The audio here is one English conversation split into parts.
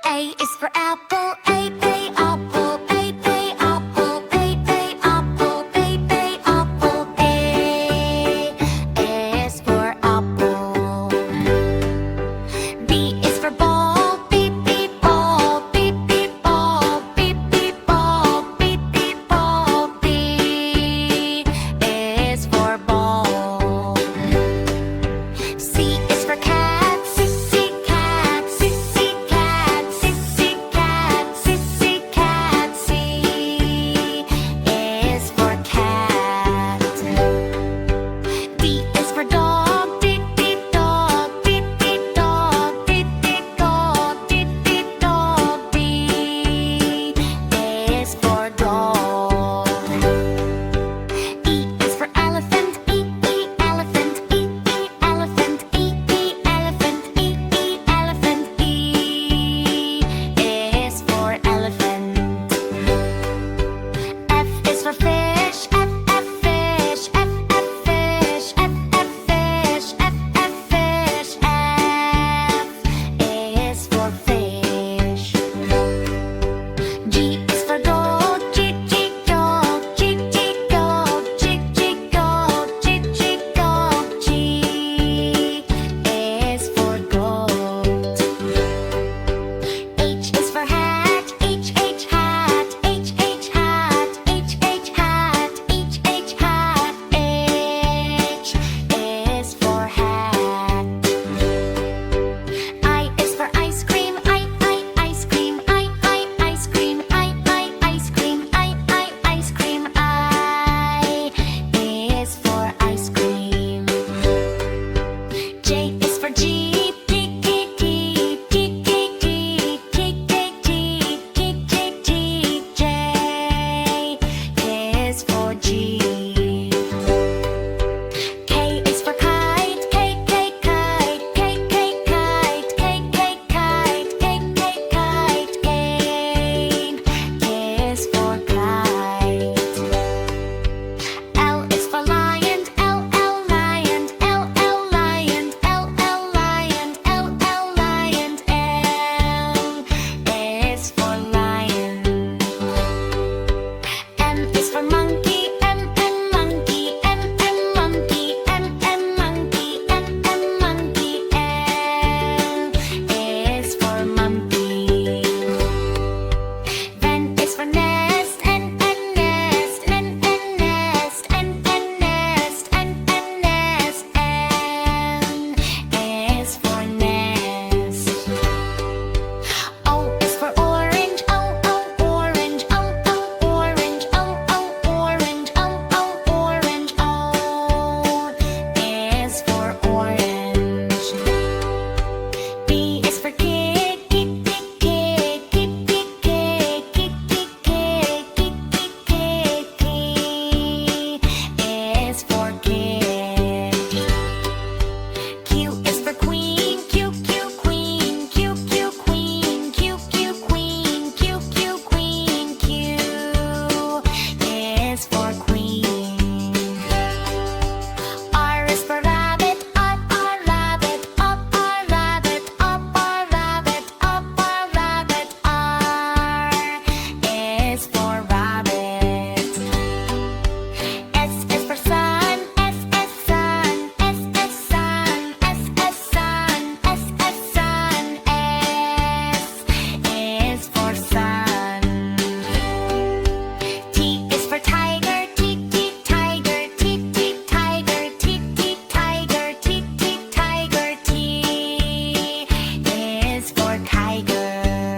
A is for apple, A, apple, A, apple, A, apple, A, apple. A is for apple. B is for ball, B, ball, B, ball, B, ball, B, ball. B is for ball. C is for cat, C, cat, C, cat, C, cat, C, cat. C is for cat. D is for dog, D, dog, D, dog, D, dog, D, dog. D is for dog. E is for elephant, E, elephant, E, elephant, E, elephant, E, elephant. E is for elephant. F is for fish, F, fish, F, fish, F, fish, F, fish. F is for fish. G is for goat, G, dog, G, dog, G, dog, G, dog. G is for goat. H is for hat, H, hat, H, hat, H, hat, H, hat. H is for hat. I is for ice cream, I, ice cream, I, ice cream, I, ice cream, I, ice cream. I is for ice cream. J is for Jeep, J is for Jeep. K is for kite, K, kite, K, kite, K, kite, K, kite. K is for kite. L is for lion, L, lion, L, lion, L, lion, L, lion. L is for lion. M is for monkey, M, monkey, M, monkey, M, monkey, M, monkey. M is for monkey. N is for nest, N, nest, N, nest, N, nest, N, nest. N is for nest. O is for orange, O, orange, O, orange, O, orange, O, orange. O is for orange. P is for kid, kid, kid, kid, kid, kid, kid, kid, kid. K is for kid. Q is for queen, Q, queen, Q, queen, Q, queen, Q, queen. Q is for queen. R is for rabbit, R, rabbit, R, rabbit, R, rabbit, R, rabbit. R is for rabbit. S is for sun, S, sun, S, sun, S, sun, S, sun. S is for sun. T is for tiger, T, tiger, T, tiger, T, tiger, T, tiger. T is for tiger.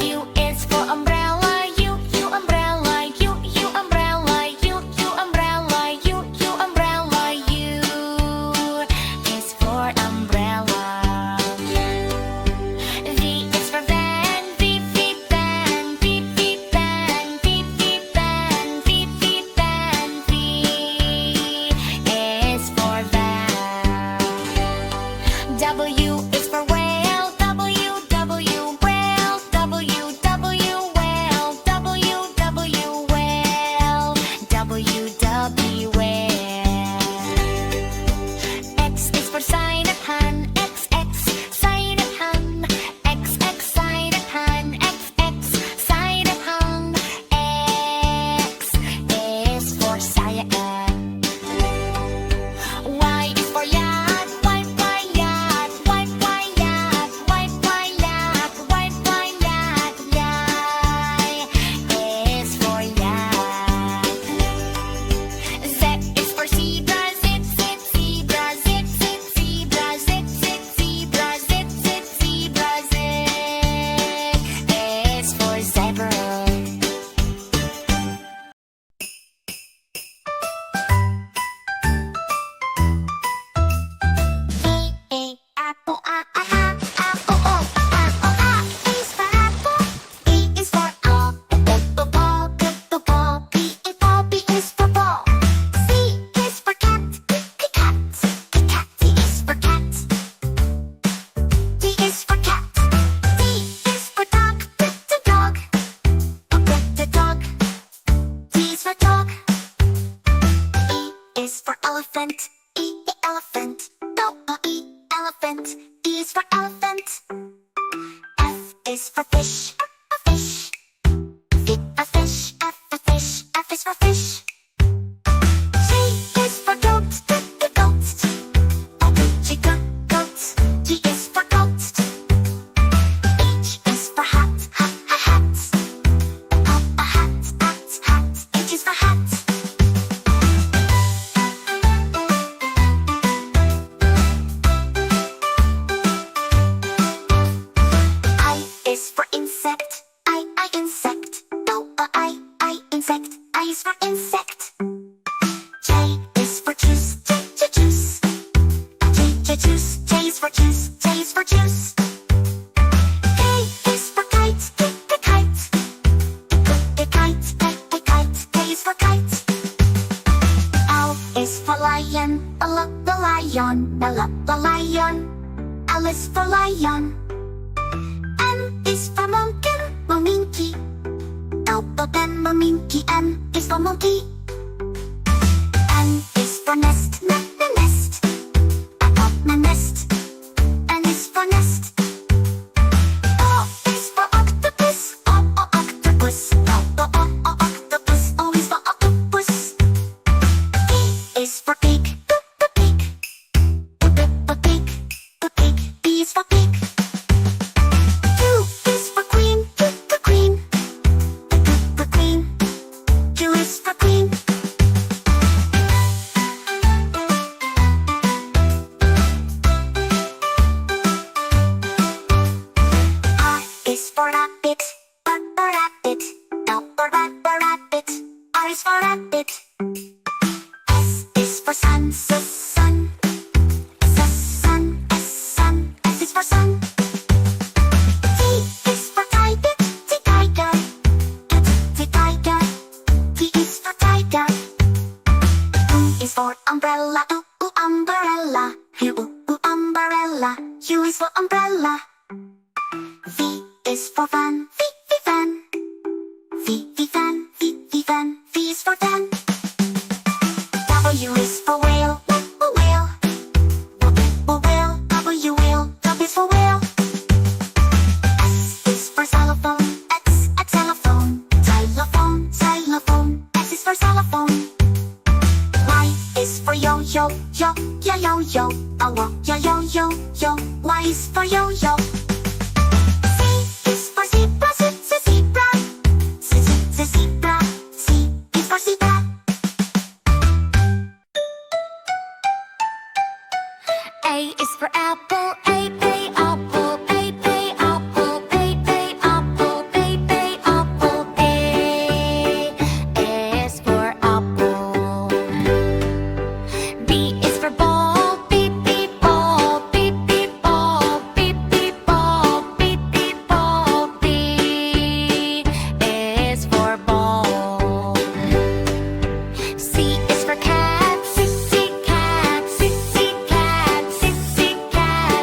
U is for umbrella, U, umbrella, U, umbrella, U, umbrella, U, umbrella. U is for umbrella. V is for van, V, van, V, van, V, van, V, van. V is for van. W is for whale, W, whale, W, whale, W, whale, W, whale. X is for sign of hun, X, sign of hun, X, for elephant. F is for fish, fish. A fish, F a fish, F is for fish. G is for goat, goat. G goat, G is for goat. H is for hat, hat. A hat, hat. H is for hat. I is for insect, I insect. No, I insect, I is for insect. J is for juice, juice. Juice, J is for juice, J is for juice. K is for kite, kite. Kite, K is for kite. L is for lion, the lion, the lion. L is for lion. M is for monkey, monkey. Monkey, M is for monkey. N is for nest, nest. Nest, N is for nest. O is for octopus, octopus. Octopus, O is for octopus. P is for pig, pig. Pig, P is for pig. Q is for queen, queen. Queen, Q is for queen. R is for rabbit, rabbit. Rabbit. R is for rabbit. S is for sun, sun. Sun. S is for sun. T is for tiger, tiger. T is for tiger. U is for umbrella, umbrella. U umbrella. U is for umbrella. V is for van, van. V fan, van. V is for van. W is for whale, whale. Whale, W whale. W is for whale. S is for xylophone, X xylophone. Xylophone. S is for xylophone. Y is for yo-yo, yo-yo. Yo-yo. Y is for yo-yo. Z is for zebra, zebra. Zebra. C is for zebra. A is for apple, apple. A, apple, apple. A is for apple. B is for ball, ball. Ball. B is for ball. C is for cat, cat.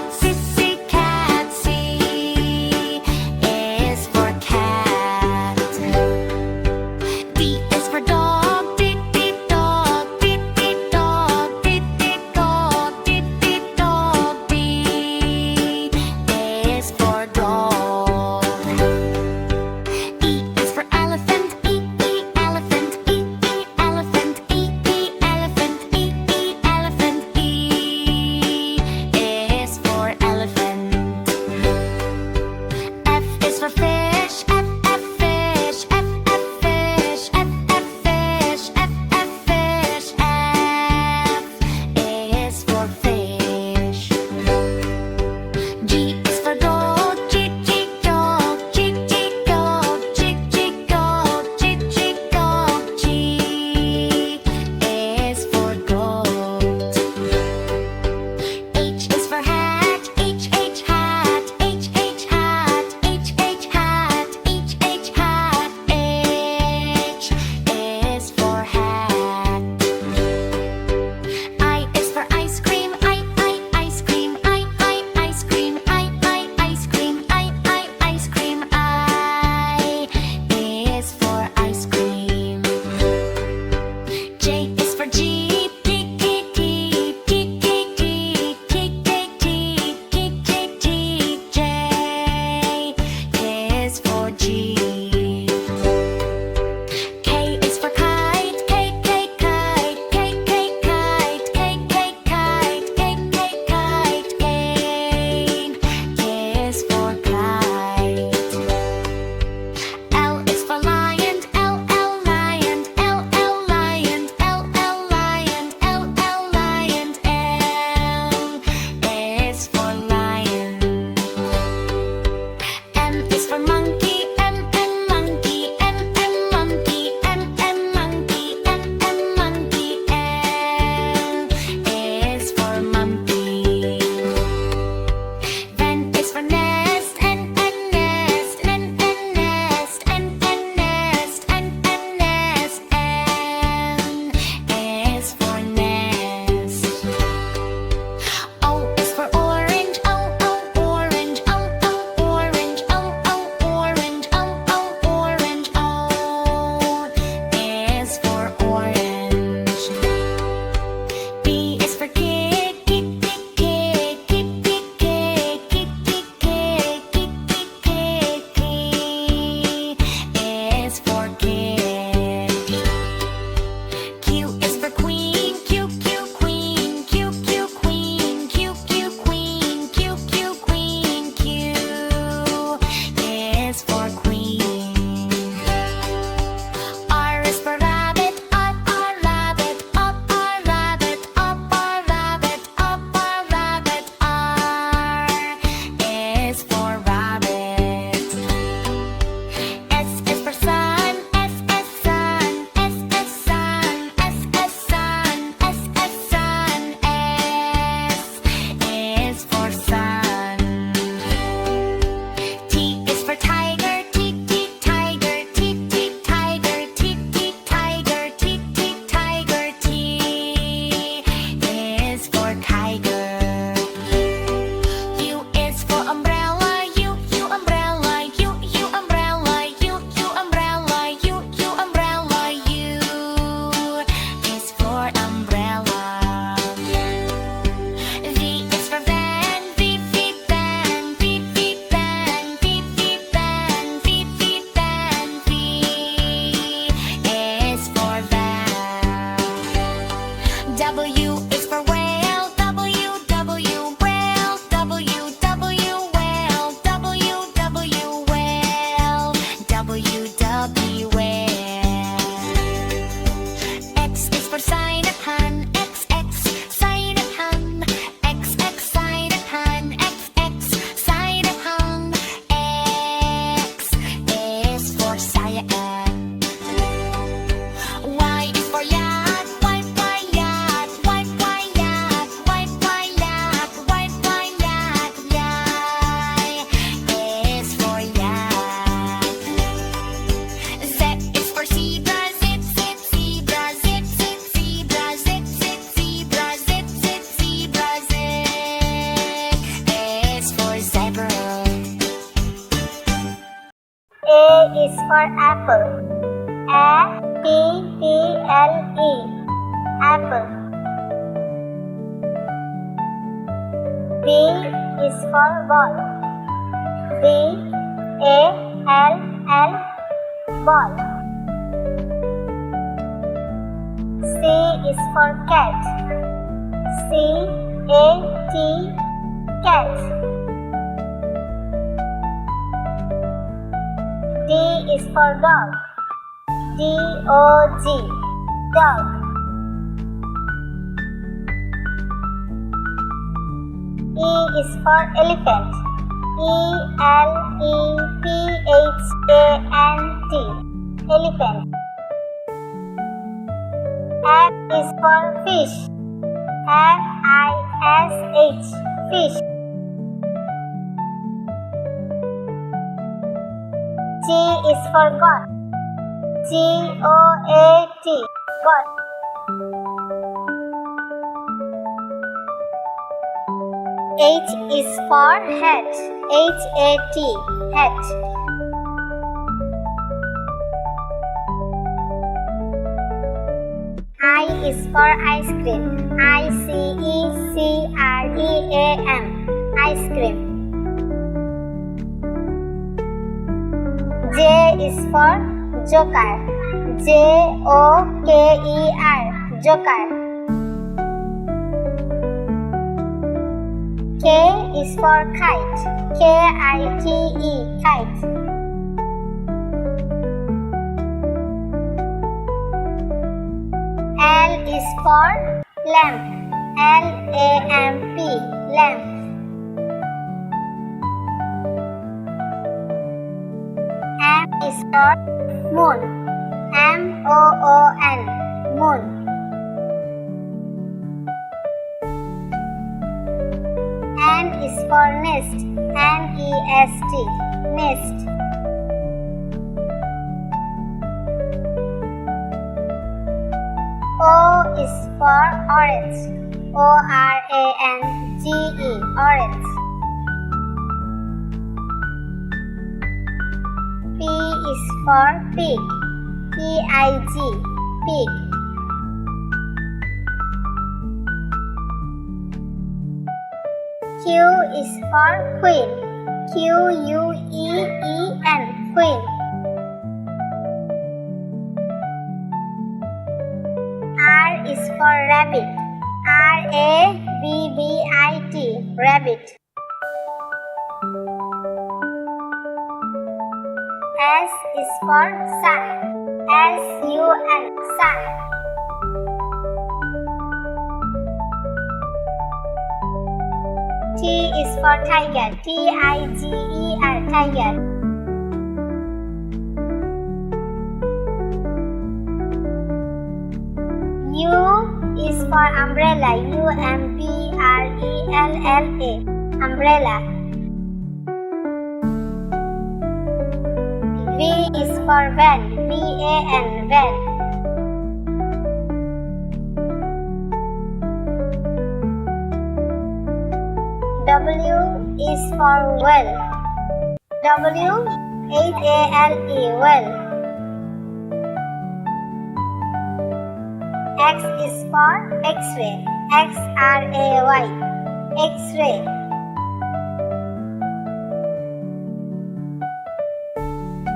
for apple. A-P-P-L-E. Apple. B is for ball. B-A-L-L. Ball. C is for cat. C-A-T. Cat. D is for dog. D-O-G. Dog. E is for elephant. E-L-E-P-H-A-N-T. Elephant. F is for fish. F-I-S-H. Fish. G is for goat. G-O-A-T. Goat. H is for hat. H-A-T. Hat. I is for ice cream. I-C-E-C-R-E-A-M. Ice cream. J is for joker. J-O-K-E-R. Joker. K is for kite. K-I-T-E. Kite. L is for lamp. L-A-M-P. Lamp. M is for moon. M-O-O-N. Moon. N is for nest. N-E-S-T. Nest. O is for orange. O-R-A-N-G-E. Orange. P is for pig. P-I-G. Pig. Q is for queen. Q-U-E-E-N. Queen. R is for rabbit. R-A-B-B-I-T. Rabbit. S is for sun. S-U-N. Sun. T is for tiger. T-I-G-E-R. Tiger. U is for umbrella. U-M-B-R-E-L-L-A. Umbrella. V is for van. V-A-N. Van. W is for well. W-H-A-L-E. Well. X is for X-ray. X-R-A-Y. X-ray.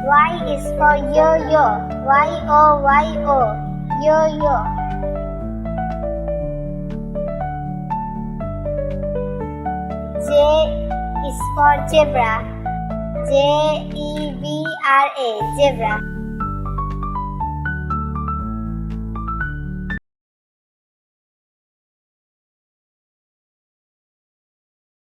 Y is for yo-yo. Y-O-Y-O. Yo-yo. J is for zebra. J-E-B-R-A. Zebra.